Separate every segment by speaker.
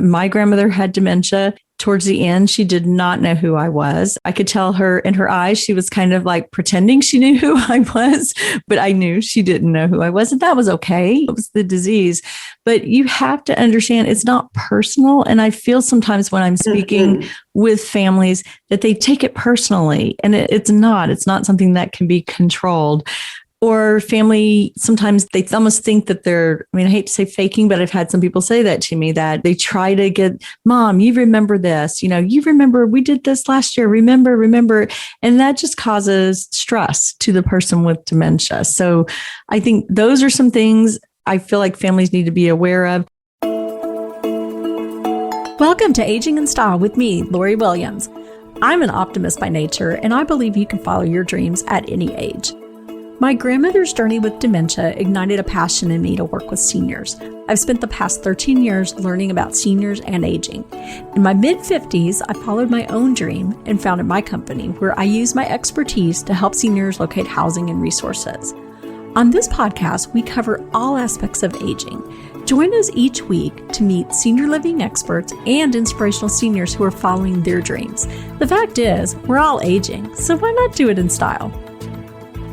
Speaker 1: My grandmother had dementia. Towards the end, she did not know who I was. I could tell her in her eyes, she was kind of like pretending she knew who I was, but I knew she didn't know who I was. And that was okay. It was the disease. But you have to understand it's not personal. And I feel sometimes when I'm speaking with families that they take it personally, and it's not something that can be controlled. Or family, sometimes they almost think that I hate to say faking, but I've had some people say that to me, that they try to get, Mom, you remember this, you remember we did this last year, remember. And that just causes stress to the person with dementia. So I think those are some things I feel like families need to be aware of.
Speaker 2: Welcome to Aging in Style with me, Lori Williams. I'm an optimist by nature, and I believe you can follow your dreams at any age. My grandmother's journey with dementia ignited a passion in me to work with seniors. I've spent the past 13 years learning about seniors and aging. In my mid-50s, I followed my own dream and founded my company, where I use my expertise to help seniors locate housing and resources. On this podcast, we cover all aspects of aging. Join us each week to meet senior living experts and inspirational seniors who are following their dreams. The fact is, we're all aging, so why not do it in style?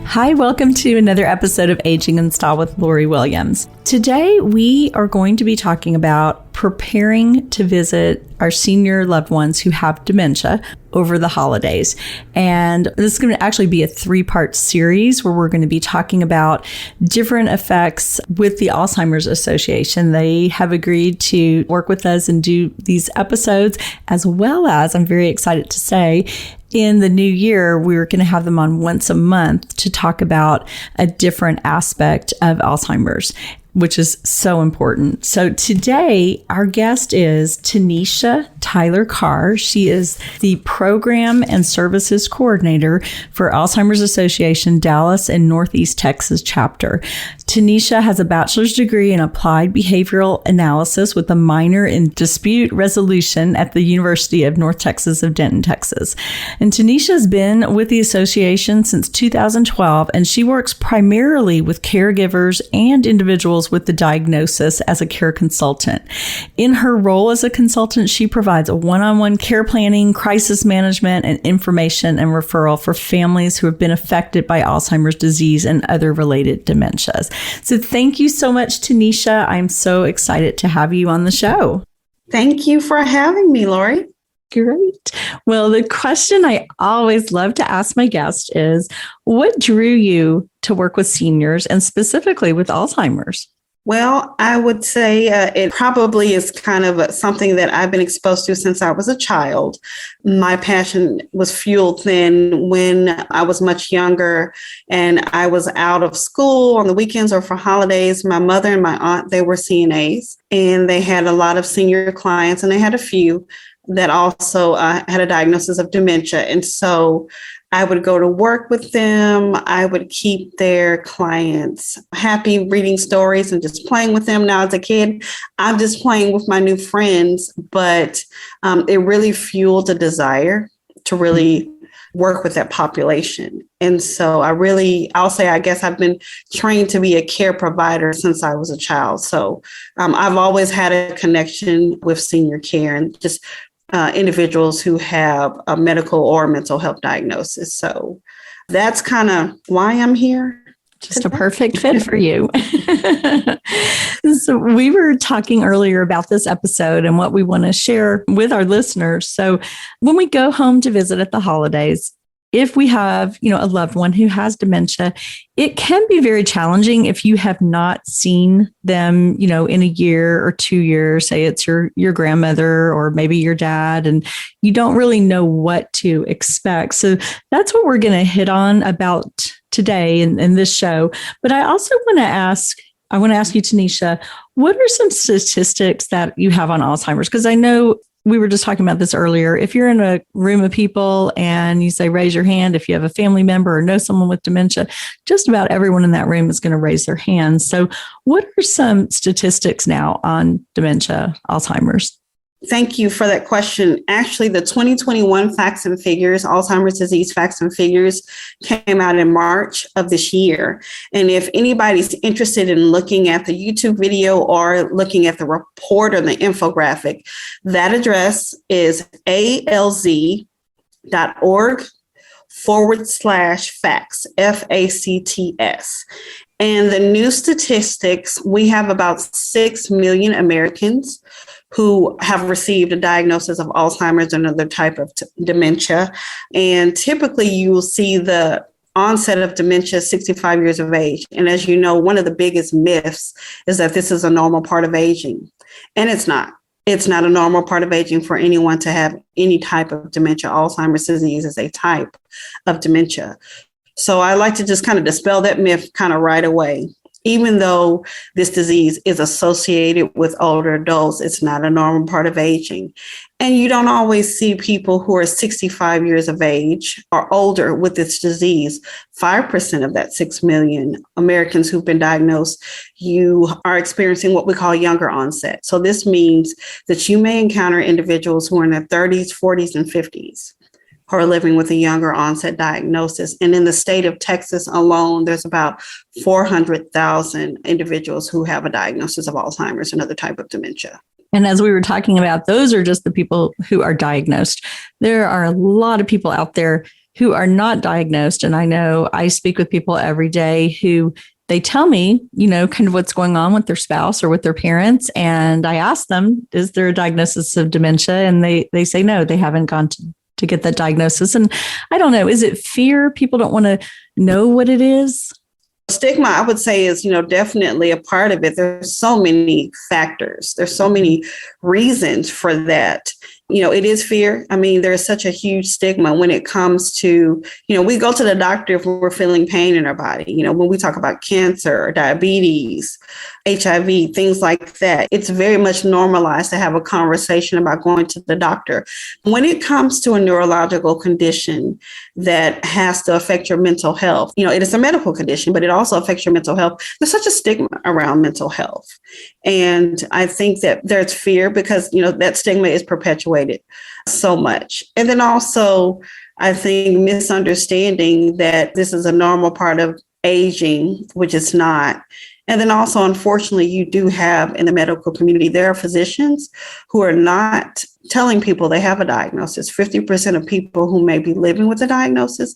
Speaker 2: Hi, welcome to another episode of Aging in Style with Lori Williams. Today, we are going to be talking about preparing to visit our senior loved ones who have dementia over the holidays. And this is going to actually be a 3-part series where we're going to be talking about different effects with the Alzheimer's Association. They have agreed to work with us and do these episodes, as well as, I'm very excited to say, in the new year, we're going to have them on once a month to talk about a different aspect of Alzheimer's, which is so important. So today, our guest is Tanesha Tyler-Carr. She is the Program and Services Coordinator for Alzheimer's Association Dallas and Northeast Texas chapter. Tanesha has a bachelor's degree in applied behavioral analysis with a minor in dispute resolution at the University of North Texas of Denton, Texas. And Tanesha has been with the association since 2012, and she works primarily with caregivers and individuals with the diagnosis as a care consultant. In her role as a consultant, she provides a one-on-one care planning, crisis management, and information and referral for families who have been affected by Alzheimer's disease and other related dementias. So thank you so much, Tanesha. I'm so excited to have you on the show.
Speaker 3: Thank you for having me, Lori.
Speaker 1: Great. Well, the question I always love to ask my guests is, what drew you to work with seniors and specifically with Alzheimer's?
Speaker 3: Well, I would say it probably is kind of something that I've been exposed to since I was a child. My passion was fueled then when I was much younger and I was out of school on the weekends or for holidays. My mother and my aunt, they were CNAs, and they had a lot of senior clients, and they had a few that also had a diagnosis of dementia. And so I would go to work with them. I would keep their clients happy, reading stories and just playing with them. Now, as a kid, I'm just playing with my new friends, but it really fueled a desire to really work with that population. And so I'll say, I guess I've been trained to be a care provider since I was a child. So I've always had a connection with senior care and just individuals who have a medical or mental health diagnosis. So that's kind of why I'm here.
Speaker 1: Just a perfect fit for you. So we were talking earlier about this episode and what we want to share with our listeners. So when we go home to visit at the holidays, if we have, a loved one who has dementia, it can be very challenging if you have not seen them, in a year or 2 years. Say it's your grandmother or maybe your dad, and you don't really know what to expect. So that's what we're going to hit on about today in this show. But I also want to ask you, Tanesha, what are some statistics that you have on Alzheimer's? Because I know we were just talking about this earlier. If you're in a room of people and you say, raise your hand, if you have a family member or know someone with dementia, just about everyone in that room is going to raise their hands. So what are some statistics now on dementia, Alzheimer's?
Speaker 3: Thank you for that question. Actually, the 2021 Facts and Figures, Alzheimer's disease facts and figures, came out in March of this year. And if anybody's interested in looking at the YouTube video or looking at the report or the infographic, that address is alz.org/facts, FACTS. And the new statistics, we have about 6 million Americans who have received a diagnosis of Alzheimer's or another type of dementia. And typically you will see the onset of dementia at 65 years of age. And as you know, one of the biggest myths is that this is a normal part of aging. And it's not. It's not a normal part of aging for anyone to have any type of dementia. Alzheimer's disease is a type of dementia. So I like to just kind of dispel that myth kind of right away. Even though this disease is associated with older adults, it's not a normal part of aging. And you don't always see people who are 65 years of age or older with this disease. 5% of that 6 million Americans who've been diagnosed, you are experiencing what we call younger onset. So this means that you may encounter individuals who are in their 30s, 40s, and 50s. Who are living with a younger onset diagnosis. And in the state of Texas alone, there's about 400,000 individuals who have a diagnosis of Alzheimer's and other type of dementia.
Speaker 1: And as we were talking about, those are just the people who are diagnosed. There are a lot of people out there who are not diagnosed. And I know I speak with people every day who they tell me, kind of what's going on with their spouse or with their parents. And I ask them, is there a diagnosis of dementia? And they say, no, they haven't gone to get that diagnosis. And I don't know, is it fear? People don't want to know what it is?
Speaker 3: Stigma, I would say, is, definitely a part of it. There's so many factors. There's so many reasons for that. It is fear. I mean, there's such a huge stigma when it comes to, we go to the doctor if we're feeling pain in our body. When we talk about cancer or diabetes, HIV, things like that, it's very much normalized to have a conversation about going to the doctor. When it comes to a neurological condition that has to affect your mental health, it is a medical condition, but it also affects your mental health. There's such a stigma around mental health. And I think that there's fear because, that stigma is perpetuated so much. And then also, I think misunderstanding that this is a normal part of aging, which it's not. And then also, unfortunately, you do have in the medical community, there are physicians who are not telling people they have a diagnosis. 50% of people who may be living with a diagnosis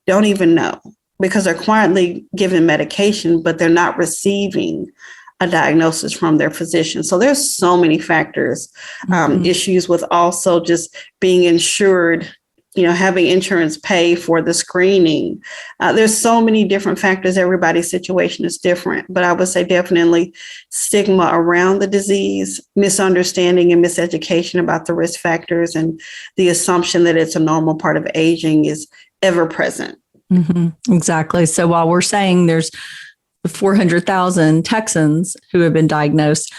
Speaker 3: don't even know because they're quietly given medication, but they're not receiving a diagnosis from their physician. So there's so many factors, issues with also just being insured, having insurance pay for the screening. There's so many different factors. Everybody's situation is different, but I would say definitely stigma around the disease, misunderstanding and miseducation about the risk factors, and the assumption that it's a normal part of aging is ever present.
Speaker 1: Mm-hmm. Exactly. So while we're saying there's 400,000 Texans who have been diagnosed,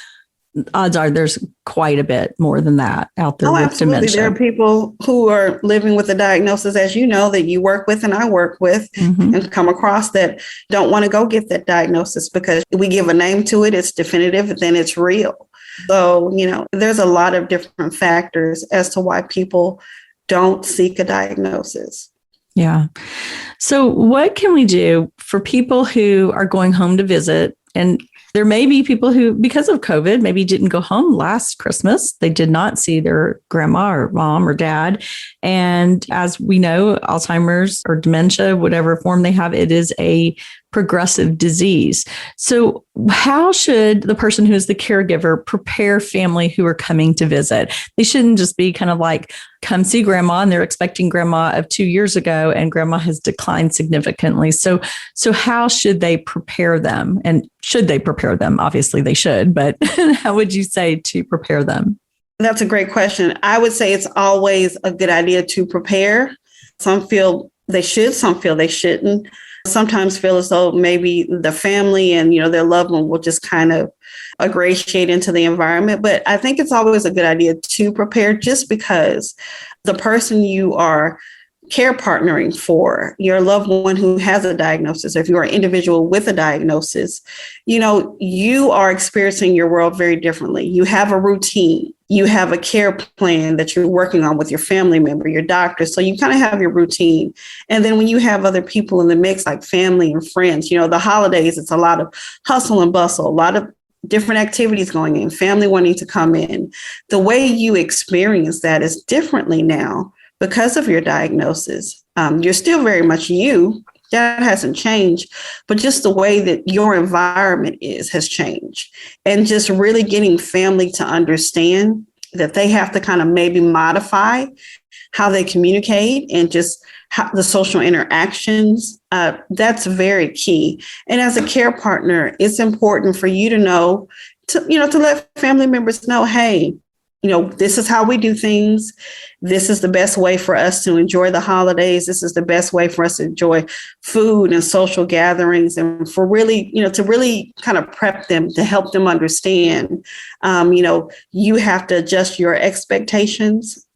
Speaker 1: odds are there's quite a bit more than that out there with
Speaker 3: absolutely.
Speaker 1: dementia.
Speaker 3: There are people who are living with a diagnosis, as you know, that you work with and I work with and come across that don't want to go get that diagnosis because we give a name to it, it's definitive, then it's real. So, there's a lot of different factors as to why people don't seek a diagnosis.
Speaker 1: Yeah. So what can we do for people who are going home to visit? And there may be people who, because of COVID, maybe didn't go home last Christmas. They did not see their grandma or mom or dad. And as we know, Alzheimer's or dementia, whatever form they have, it is a progressive disease. So how should the person who is the caregiver prepare family who are coming to visit? They shouldn't just be kind of like, come see grandma, and they're expecting grandma of 2 years ago and grandma has declined significantly. So how should they prepare them? And should they prepare them? Obviously they should, but how would you say to prepare them?
Speaker 3: That's a great question. I would say it's always a good idea to prepare. Some feel they should, some feel they shouldn't. Sometimes feel as though maybe the family and, their loved one will just kind of ingratiate into the environment. But I think it's always a good idea to prepare just because the person you are care partnering for your loved one who has a diagnosis, or if you're an individual with a diagnosis, you are experiencing your world very differently. You have a routine. You have a care plan that you're working on with your family member, your doctor. So you kind of have your routine. And then when you have other people in the mix, like family and friends, the holidays, it's a lot of hustle and bustle, a lot of different activities going in, family wanting to come in. The way you experience that is differently now because of your diagnosis. You're still very much you. That hasn't changed, but just the way that your environment has changed. And just really getting family to understand that they have to kind of maybe modify how they communicate and just how the social interactions. That's very key. And as a care partner, it's important for you to know, to let family members know, hey, this is how we do things. This is the best way for us to enjoy the holidays. This is the best way for us to enjoy food and social gatherings, and for really, to really kind of prep them, to help them understand, you have to adjust your expectations,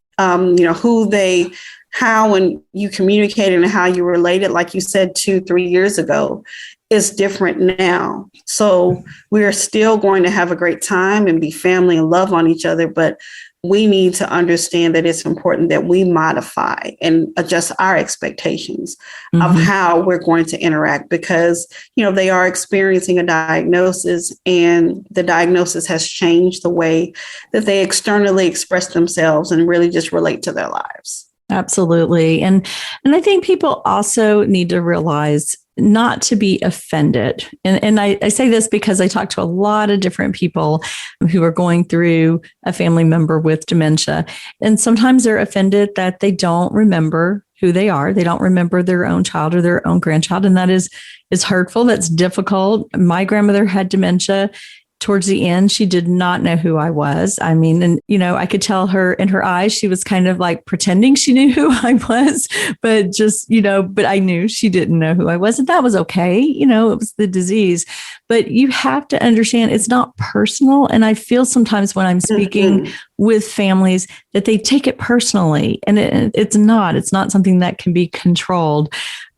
Speaker 3: how and you communicate and how you related, like you said, 2-3 years ago, is different now. So we're still going to have a great time and be family and love on each other, but we need to understand that it's important that we modify and adjust our expectations of how we're going to interact, because, they are experiencing a diagnosis, and the diagnosis has changed the way that they externally express themselves and really just relate to their lives.
Speaker 1: Absolutely. And I think people also need to realize not to be offended. And I say this because I talk to a lot of different people who are going through a family member with dementia. And sometimes they're offended that they don't remember who they are. They don't remember their own child or their own grandchild. And that is hurtful. That's difficult. My grandmother had dementia. Towards the end, she did not know who I was. I mean, and, I could tell her in her eyes, she was kind of like pretending she knew who I was, but just, but I knew she didn't know who I was. And that was okay. It was the disease. But you have to understand it's not personal. And I feel sometimes when I'm speaking with families that they take it personally, and it's not something that can be controlled.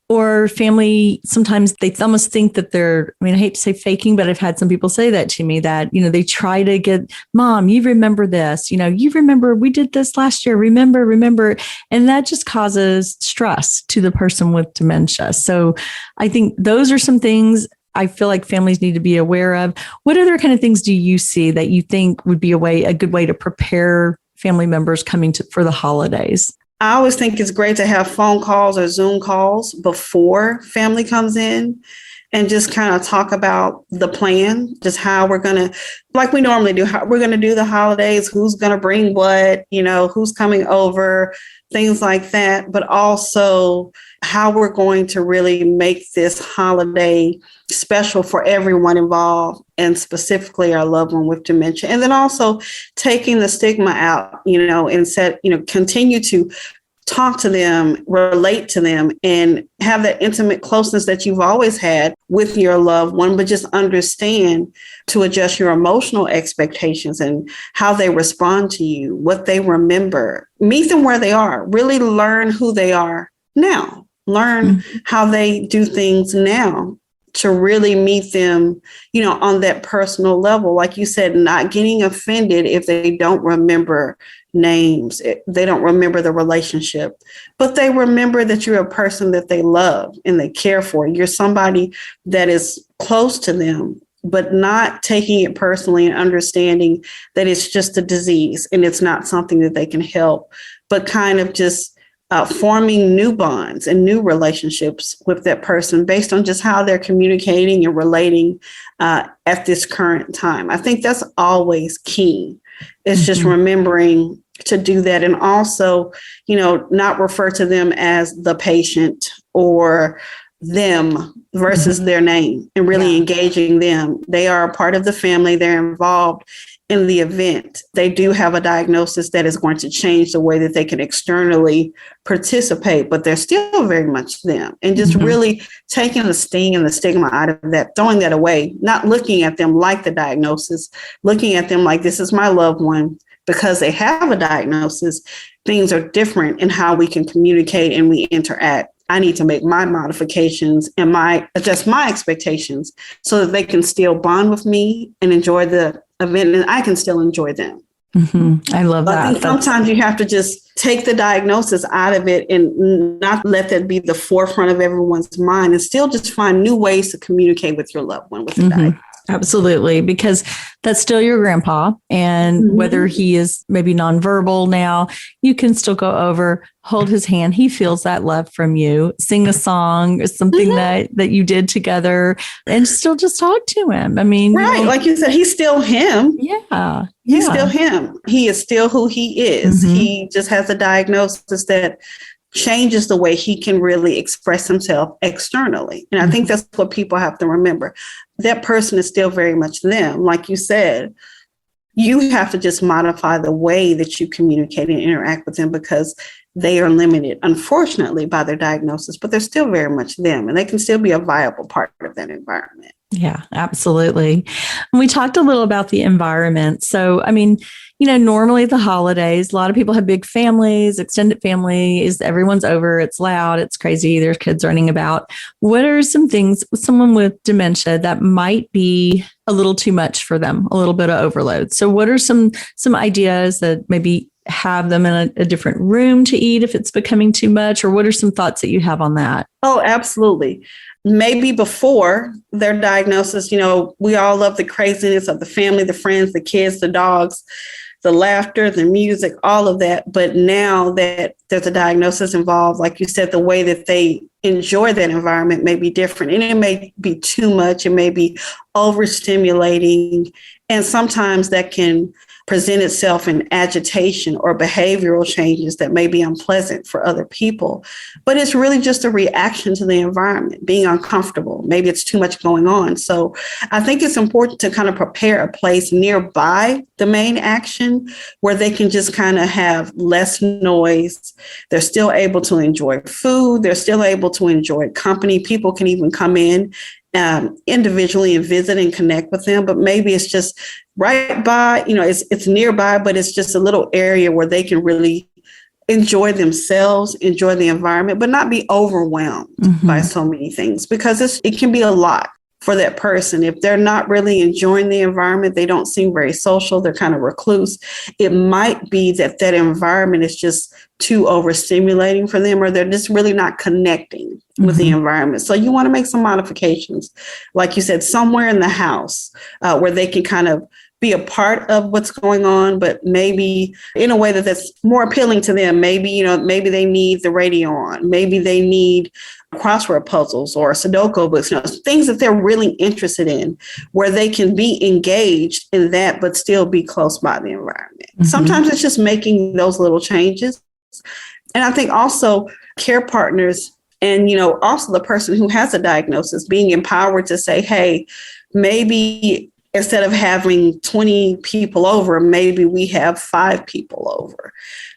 Speaker 1: Or family, sometimes they almost think that I hate to say faking, but I've had some people say that to me, that, they try to get, Mom, you remember this, you remember we did this last year, remember. And that just causes stress to the person with dementia. So I think those are some things I feel like families need to be aware of. What other kind of things do you see that you think would be a good way to prepare family members coming for the holidays?
Speaker 3: I always think it's great to have phone calls or Zoom calls before family comes in, and just kind of talk about the plan, just how we're going to, like we normally do, how we're going to do the holidays, who's going to bring what, who's coming over, things like that, but also how we're going to really make this holiday special for everyone involved, and specifically our loved one with dementia. And then also taking the stigma out, and continue to talk to them, relate to them, and have that intimate closeness that you've always had with your loved one, but just understand to adjust your emotional expectations and how they respond to you, what they remember. Meet them where they are. Really learn who they are now. Learn how they do things now, to really meet them, on that personal level. Like you said, not getting offended if they don't remember names, they don't remember the relationship, but they remember that you're a person that they love and they care for. You're somebody that is close to them, but not taking it personally and understanding that it's just a disease and it's not something that they can help, but kind of just forming new bonds and new relationships with that person based on just how they're communicating and relating at this current time. I think that's always key. It's just remembering to do that. And also, not refer to them as the patient or them versus their name, and really engaging them. They are a part of the family. They're involved in the event. They do have a diagnosis that is going to change the way that they can externally participate, but they're still very much them. And just really taking the sting and the stigma out of that, throwing that away, not looking at them like the diagnosis, looking at them like, this is my loved one. because they have a diagnosis, things are different in how we can communicate and we interact. I need to make my modifications and adjust my expectations so that they can still bond with me and enjoy the event, and I can still enjoy them.
Speaker 1: Mm-hmm. I love that.
Speaker 3: I think sometimes you have to just take the diagnosis out of it and not let that be the forefront of everyone's mind, and still just find new ways to communicate with your loved one with the diagnosis.
Speaker 1: Absolutely, because that's still your grandpa. And whether he is maybe nonverbal now, you can still go over, hold his hand. He feels that love from you, sing a song or something that you did together, and still just talk to him. I mean,
Speaker 3: right. Like you said, he's still him.
Speaker 1: Yeah.
Speaker 3: He's still him. He is still who he is. He just has a diagnosis that changes the way he can really express himself externally. And I think that's what people have to remember. That person is still very much them. Like you said, you have to just modify the way that you communicate and interact with them, because they are limited, unfortunately, by their diagnosis, but they're still very much them, and they can still be a viable part of that environment. Yeah, absolutely. And we talked a little about the environment. So, I mean, normally the holidays, a lot of people have big families, extended families, everyone's over, it's loud, it's crazy, there's kids running about. What are some things with someone with dementia that might be a little too much for them, a little bit of overload? So what are some ideas that maybe have them in a different room to eat if it's becoming too much? Or what are some thoughts that you have on that? Oh, absolutely. Maybe before their diagnosis, we all love the craziness of the family, the friends, the kids, the dogs, the laughter, the music, all of that. But now that there's a diagnosis involved, like you said, the way that they enjoy that environment may be different. And it may be too much. It may be overstimulating. And sometimes that can present itself in agitation or behavioral changes that may be unpleasant for other people. But it's really just a reaction to the environment, being uncomfortable. Maybe it's too much going on. So I think it's important to kind of prepare a place nearby the main action where they can just kind of have less noise. They're still able to enjoy food. They're still able to enjoy company. People can even come in individually and visit and connect with them, but maybe it's just right by, it's nearby, but it's just a little area where they can really enjoy themselves, enjoy the environment, but not be overwhelmed by so many things, because it can be a lot for that person. If they're not really enjoying the environment, they don't seem very social, they're kind of recluse. It might be that environment is just too overstimulating for them, or they're just really not connecting with the environment. So you want to make some modifications, like you said, somewhere in the house where they can kind of be a part of what's going on, but maybe in a way that's more appealing to them. Maybe, maybe they need the radio on. Maybe they need crossword puzzles or Sudoku books, things that they're really interested in, where they can be engaged in that, but still be close by the environment. Sometimes it's just making those little changes. And I think also care partners and, also the person who has a diagnosis being empowered to say, hey, maybe instead of having 20 people over, maybe we have 5 people over.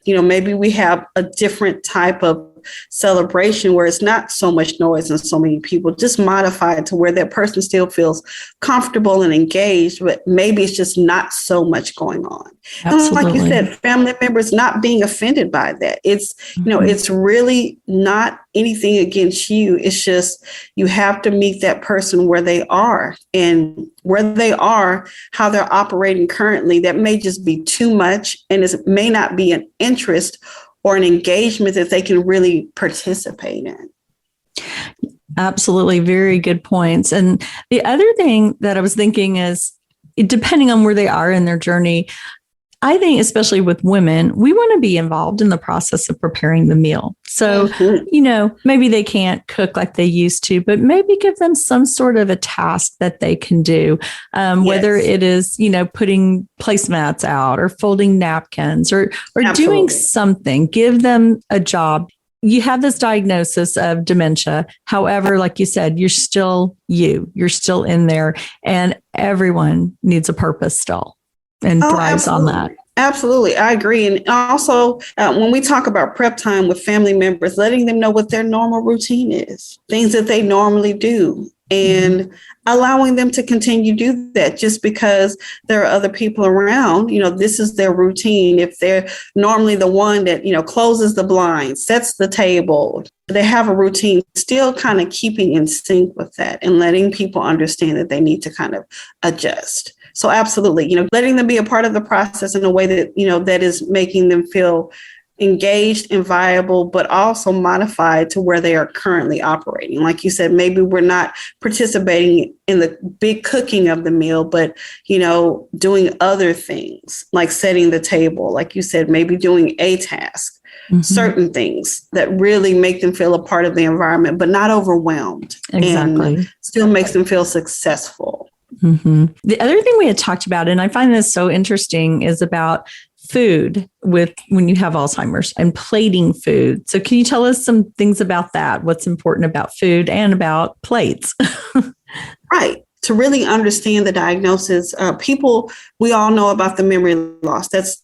Speaker 3: Maybe we have a different type of celebration where it's not so much noise and so many people, just modified to where that person still feels comfortable and engaged, but maybe it's just not so much going on. Absolutely. And like you said, family members not being offended by that. It's, it's really not anything against you. It's just, you have to meet that person where they are, and where they are, how they're operating currently. That may just be too much, and it may not be an interest or an engagement that they can really participate in. Absolutely. Very good points. And the other thing that I was thinking is, depending on where they are in their journey, I think, especially with women, we want to be involved in the process of preparing the meal. So, maybe they can't cook like they used to, but maybe give them some sort of a task that they can do, whether it is, putting placemats out or folding napkins or doing something. Give them a job. You have this diagnosis of dementia. However, like you said, you're still you're still in there, and everyone needs a purpose still. And thrives on that. Absolutely. I agree. And also, when we talk about prep time with family members, letting them know what their normal routine is, things that they normally do. and allowing them to continue to do that just because there are other people around. This is their routine. If they're normally the one that, closes the blinds, sets the table, they have a routine, still kind of keeping in sync with that and letting people understand that they need to kind of adjust. So absolutely, letting them be a part of the process in a way that, that is making them feel engaged and viable, but also modified to where they are currently operating. Like you said, maybe we're not participating in the big cooking of the meal, but, doing other things like setting the table, like you said, maybe doing a task, certain things that really make them feel a part of the environment, but not overwhelmed.
Speaker 1: Exactly.
Speaker 3: And still makes them feel successful.
Speaker 1: The other thing we had talked about, and I find this so interesting, is about food when you have Alzheimer's and plating food. So can you tell us some things about that? What's important about food and about plates?
Speaker 3: Right. To really understand the diagnosis, we all know about the memory loss. That's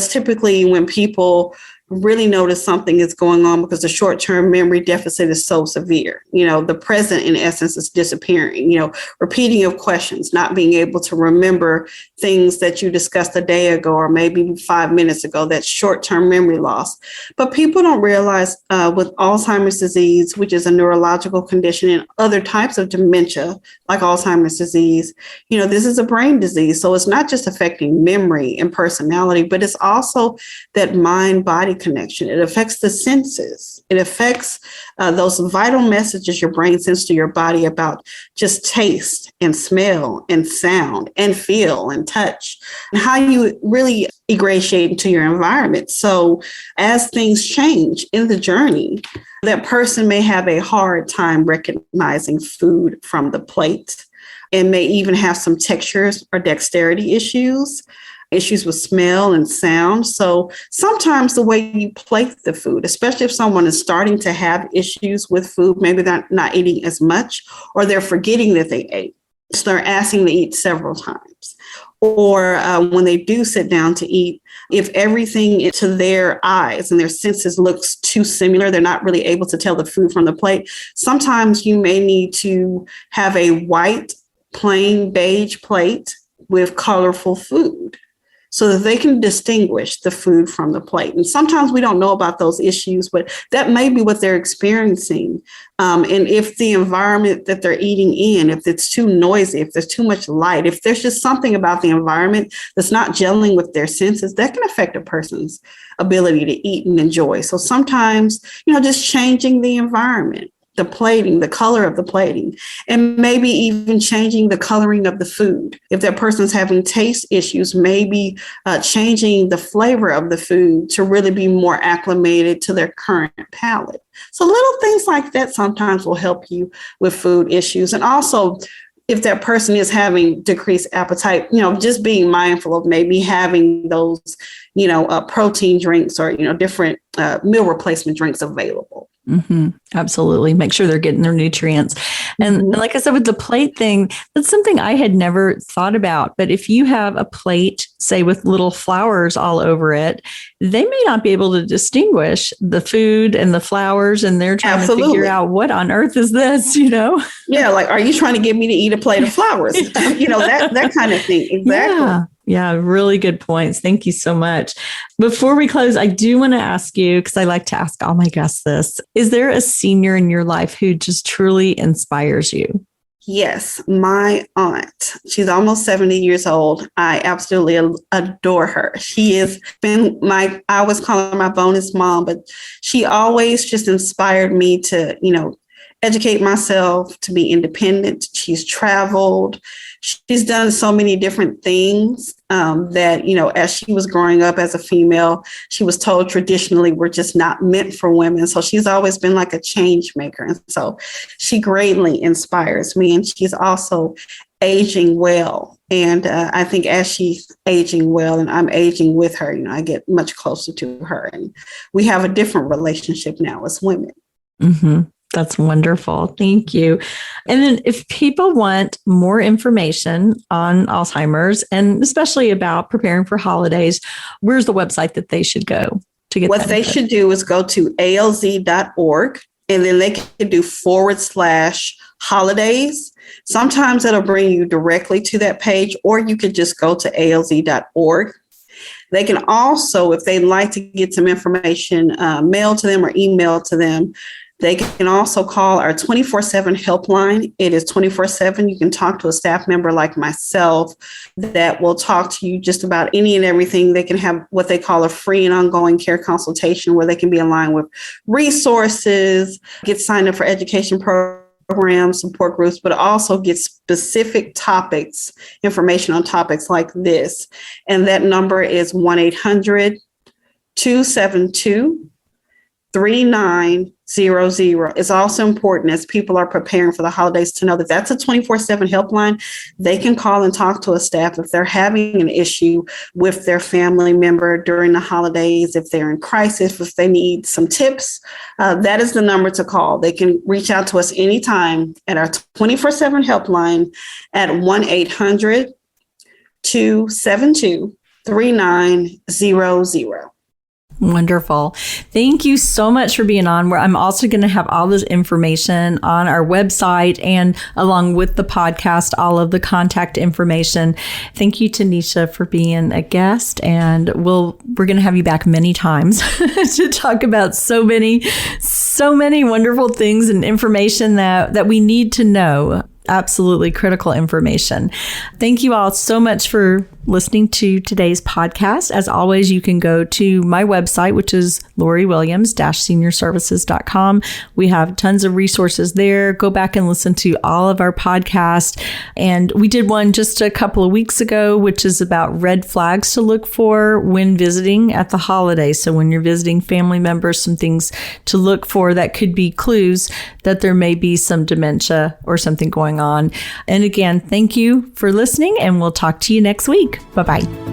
Speaker 3: typically when people really notice something is going on because the short-term memory deficit is so severe. The present, in essence, is disappearing, repeating of questions, not being able to remember things that you discussed a day ago or maybe 5 minutes ago, that's short-term memory loss. But people don't realize with Alzheimer's disease, which is a neurological condition, and other types of dementia, like Alzheimer's disease, this is a brain disease. So it's not just affecting memory and personality, but it's also that mind-body connection. It affects the senses. It affects those vital messages your brain sends to your body about just taste and smell and sound and feel and touch, and how you really ingratiate into your environment. So as things change in the journey, that person may have a hard time recognizing food from the plate and may even have some textures or dexterity issues with smell and sound. So sometimes the way you plate the food, especially if someone is starting to have issues with food, maybe they're not eating as much, or they're forgetting that they ate, so they're asking to eat several times. Or when they do sit down to eat, if everything to their eyes and their senses looks too similar, they're not really able to tell the food from the plate. Sometimes you may need to have a white, plain beige plate with colorful food, so that they can distinguish the food from the plate. And sometimes we don't know about those issues, but that may be what they're experiencing. And if the environment that they're eating in, if it's too noisy, if there's too much light, if there's just something about the environment that's not gelling with their senses, that can affect a person's ability to eat and enjoy. So sometimes, just changing the environment, the plating, the color of the plating, and maybe even changing the coloring of the food. If that person's having taste issues, maybe changing the flavor of the food to really be more acclimated to their current palate. So little things like that sometimes will help you with food issues. And also, if that person is having decreased appetite, just being mindful of maybe having those, protein drinks or, different meal replacement drinks available.
Speaker 1: Absolutely. Make sure they're getting their nutrients. And like I said, with the plate thing, that's something I had never thought about. But if you have a plate, say with little flowers all over it, they may not be able to distinguish the food and the flowers. And they're trying to figure out what on earth is this,
Speaker 3: Yeah. Like, are you trying to get me to eat a plate of flowers? that kind of thing. Exactly.
Speaker 1: Yeah, really good points. Thank you so much. Before we close, I do want to ask you, because I like to ask all my guests this, is there a senior in your life who just truly inspires you?
Speaker 3: Yes, my aunt. She's almost 70 years old. I absolutely adore her. She has been I always call her my bonus mom, but she always just inspired me to, educate myself, to be independent. She's traveled. She's done so many different things that, as she was growing up as a female, she was told traditionally we're just not meant for women. So she's always been like a change maker. And so she greatly inspires me. And she's also aging well. And I think as she's aging well and I'm aging with her, I get much closer to her. And we have a different relationship now as women.
Speaker 1: That's wonderful. Thank you. And then if people want more information on Alzheimer's and especially about preparing for holidays, where's the website that they should go to get
Speaker 3: what they should do is go to alz.org and then they can do /holidays. Sometimes it'll bring you directly to that page, or you could just go to alz.org. They can also, if they'd like to get some information mailed to them or emailed to them, they can also call our 24/7 helpline. It is 24/7. You can talk to a staff member like myself that will talk to you just about any and everything. They can have what they call a free and ongoing care consultation, where they can be in line with resources, get signed up for education programs, support groups, but also get specific topics, information on topics like this. And that number is 1-800-272-3900. It's also important, as people are preparing for the holidays, to know that that's a 24/7 helpline. They can call and talk to a staff if they're having an issue with their family member during the holidays, if they're in crisis, if they need some tips. That is the number to call. They can reach out to us anytime at our 24/7 helpline at 1-800-272-3900.
Speaker 2: Wonderful. Thank you so much for being on. I'm also going to have all this information on our website, and along with the podcast, all of the contact information. Thank you, Tanesha, for being a guest. And we're going to have you back many times to talk about so many wonderful things and information that we need to know. Absolutely critical information. Thank you all so much for listening to today's podcast. As always, you can go to my website, which is loriwilliams-seniorservices.com. We have tons of resources there. Go back and listen to all of our podcasts. And we did one just a couple of weeks ago, which is about red flags to look for when visiting at the holidays. So when you're visiting family members, some things to look for that could be clues that there may be some dementia or something going on. And again, thank you for listening, and we'll talk to you next week. Bye-bye.